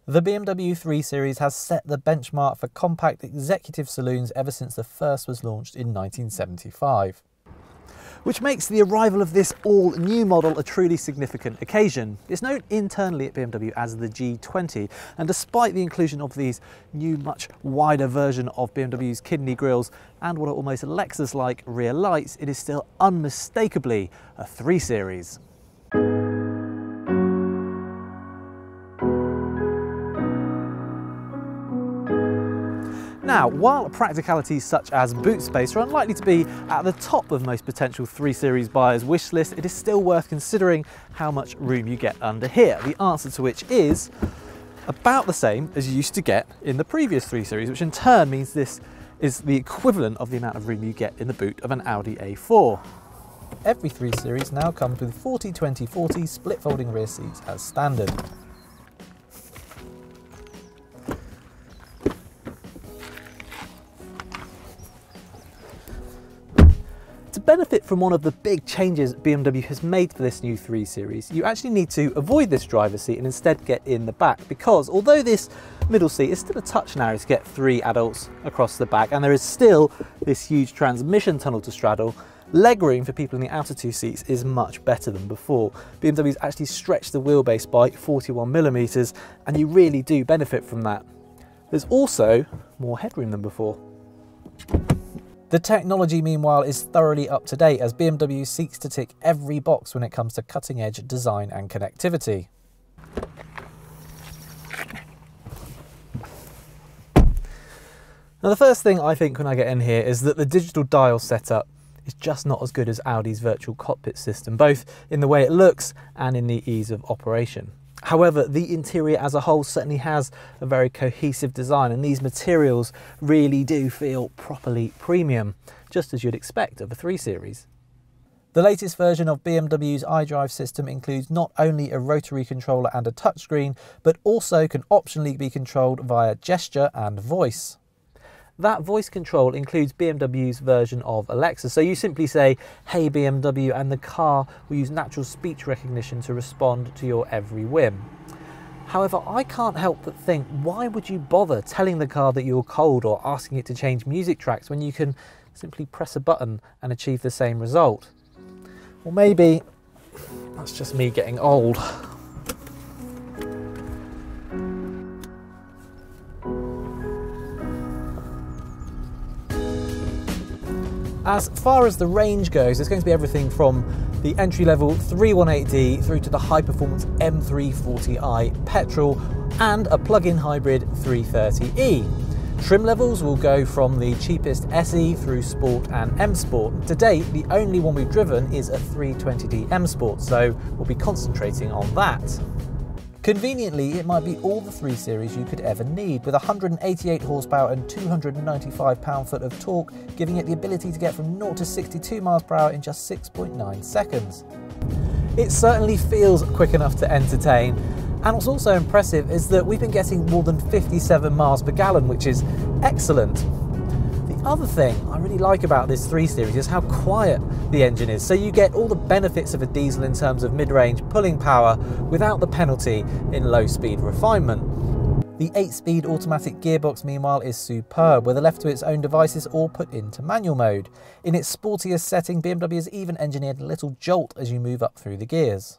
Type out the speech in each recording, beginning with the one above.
The BMW 3 Series has set the benchmark for compact executive saloons ever since the first was launched in 1975. Which makes the arrival of this all-new model a truly significant occasion. It's known internally at BMW as the G20, and despite the inclusion of these new, much wider version of BMW's kidney grills and what are almost Lexus-like rear lights, it is still unmistakably a 3 Series. Now, while practicalities such as boot space are unlikely to be at the top of most potential 3 Series buyers' wish list, it is still worth considering how much room you get under here, the answer to which is about the same as you used to get in the previous 3 Series, which in turn means this is the equivalent of the amount of room you get in the boot of an Audi A4. Every 3 Series now comes with 40-20-40 split folding rear seats as standard. To benefit from one of the big changes BMW has made for this new 3 Series, you actually need to avoid this driver's seat and instead get in the back, because although this middle seat is still a touch narrow to get 3 adults across the back, and there is still this huge transmission tunnel to straddle, legroom for people in the outer 2 seats is much better than before. BMW's actually stretched the wheelbase by 41mm, and you really do benefit from that. There's also more headroom than before. The technology, meanwhile, is thoroughly up to date as BMW seeks to tick every box when it comes to cutting-edge design and connectivity. Now, the first thing I think when I get in here is that the digital dial setup is just not as good as Audi's virtual cockpit system, both in the way it looks and in the ease of operation. However, the interior as a whole certainly has a very cohesive design, and these materials really do feel properly premium, just as you'd expect of a 3 Series. The latest version of BMW's iDrive system includes not only a rotary controller and a touchscreen, but also can optionally be controlled via gesture and voice. That voice control includes BMW's version of Alexa, so you simply say, "Hey BMW," and the car will use natural speech recognition to respond to your every whim. However, I can't help but think, why would you bother telling the car that you're cold or asking it to change music tracks when you can simply press a button and achieve the same result? Or maybe that's just me getting old. As far as the range goes, it's going to be everything from the entry-level 318D through to the high-performance M340i petrol and a plug-in hybrid 330e. Trim levels will go from the cheapest SE through Sport and M Sport. To date, the only one we've driven is a 320D M Sport, so we'll be concentrating on that. Conveniently, it might be all the 3 Series you could ever need, with 188 horsepower and 295 pound-foot of torque, giving it the ability to get from 0 to 62 miles per hour in just 6.9 seconds. It certainly feels quick enough to entertain, and what's also impressive is that we've been getting more than 57 miles per gallon, which is excellent. The other thing I really like about this 3 Series is how quiet the engine is, so you get all the benefits of a diesel in terms of mid-range pulling power without the penalty in low-speed refinement. The 8-speed automatic gearbox, meanwhile, is superb, whether left to its own devices or put into manual mode. In its sportiest setting, BMW has even engineered a little jolt as you move up through the gears.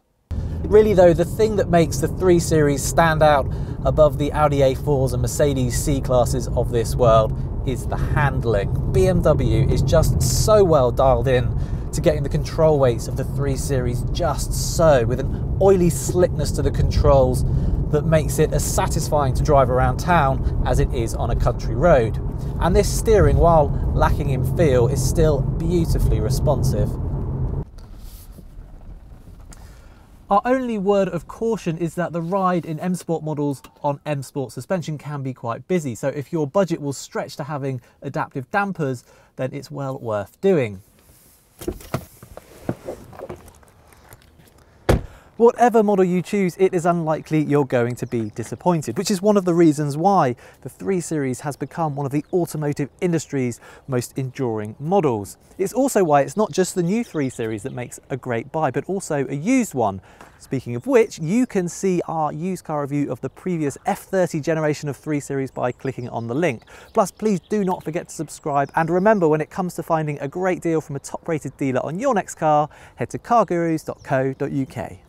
Really though, the thing that makes the 3 Series stand out above the Audi A4s and Mercedes C-classes of this world is the handling. BMW is just so well dialed in to getting the control weights of the 3 Series just so, with an oily slickness to the controls that makes it as satisfying to drive around town as it is on a country road. And this steering, while lacking in feel, is still beautifully responsive. Our only word of caution is that the ride in M Sport models on M Sport suspension can be quite busy, so if your budget will stretch to having adaptive dampers, then it's well worth doing. Whatever model you choose, it is unlikely you're going to be disappointed, which is one of the reasons why the 3 Series has become one of the automotive industry's most enduring models. It's also why it's not just the new 3 Series that makes a great buy, but also a used one. Speaking of which, you can see our used car review of the previous F30 generation of 3 Series by clicking on the link. Plus, please do not forget to subscribe, and remember, when it comes to finding a great deal from a top-rated dealer on your next car, head to cargurus.co.uk.